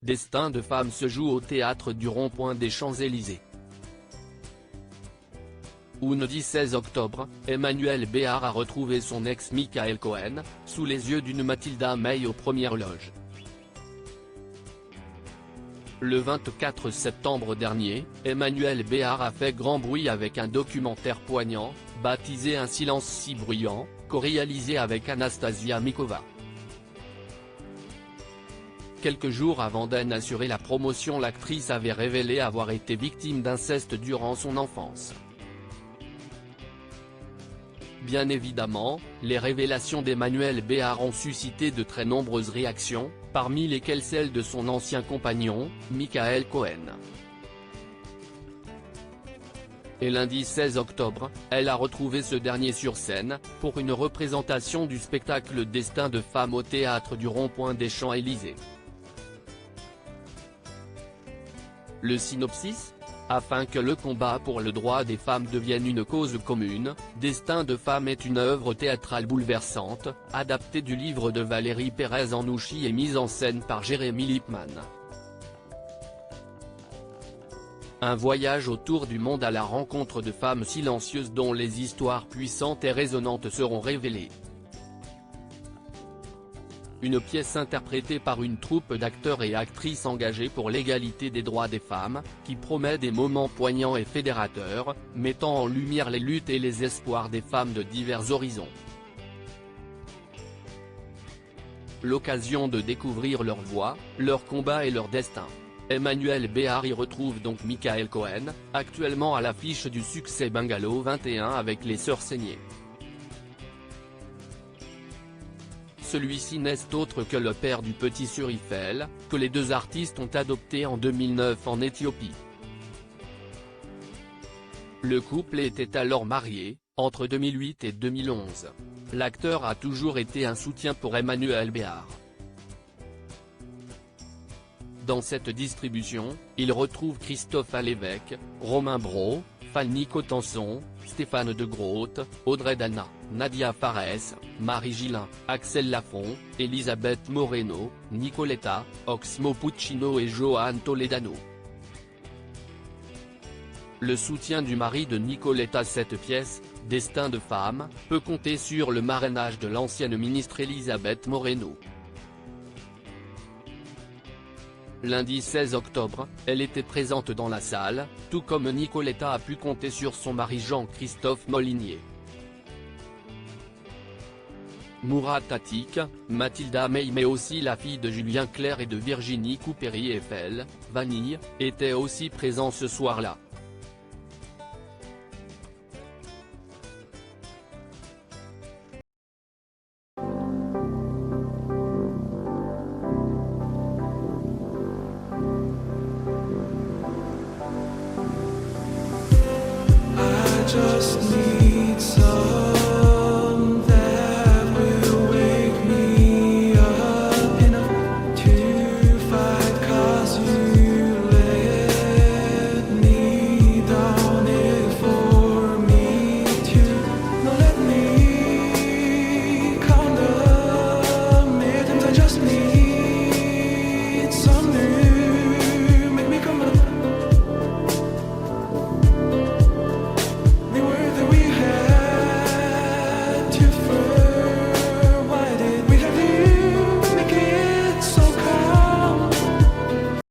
Destin de femme se joue au théâtre du Rond-Point des Champs-Élysées. Lundi 16 octobre, Emmanuel Béard a retrouvé son ex Michael Cohen, sous les yeux d'une Mathilda May aux premières loges. Le 24 septembre dernier, Emmanuel Béard a fait grand bruit avec un documentaire poignant, baptisé Un silence si bruyant, co-réalisé avec Anastasia Mikova. Quelques jours avant d'en assurer la promotion, l'actrice avait révélé avoir été victime d'inceste durant son enfance. Bien évidemment, les révélations d'Emmanuel Béard ont suscité de très nombreuses réactions, parmi lesquelles celle de son ancien compagnon, Michael Cohen. Et lundi 16 octobre, elle a retrouvé ce dernier sur scène, pour une représentation du spectacle Destin de femme au théâtre du Rond-Point des Champs-Élysées. Le synopsis ? Afin que le combat pour le droit des femmes devienne une cause commune, Destin de femme est une œuvre théâtrale bouleversante, adaptée du livre de Valérie Pérez-Anouchi et mise en scène par Jérémy Lippman. Un voyage autour du monde à la rencontre de femmes silencieuses dont les histoires puissantes et résonnantes seront révélées. Une pièce interprétée par une troupe d'acteurs et actrices engagés pour l'égalité des droits des femmes, qui promet des moments poignants et fédérateurs, mettant en lumière les luttes et les espoirs des femmes de divers horizons. L'occasion de découvrir leur voix, leur combat et leur destin. Emmanuel Béard y retrouve donc Michael Cohen, actuellement à l'affiche du succès Bungalow 21 avec les Sœurs Saigné. Celui-ci n'est autre que le père du petit Surifel, que les deux artistes ont adopté en 2009 en Éthiopie. Le couple était alors marié, entre 2008 et 2011. L'acteur a toujours été un soutien pour Emmanuel Béard. Dans cette distribution, il retrouve Christophe Alévèque, Romain Brault, Fanny Cotenson, Stéphane de Groot, Audrey Dana, Nadia Fares, Marie Gillin, Axel Lafont, Elisabeth Moreno, Nicoletta, Oxmo Puccino et Joan Toledano. Le soutien du mari de Nicoletta. Cette pièce, Destin de femme, peut compter sur le marrainage de l'ancienne ministre Elisabeth Moreno. Lundi 16 octobre, elle était présente dans la salle, tout comme Nicoletta a pu compter sur son mari Jean-Christophe Molinier. Mourad Tatik, Mathilda May mais aussi la fille de Julien Clerc et de Virginie Coupéry-Eiffel, Vanille, étaient aussi présents ce soir-là.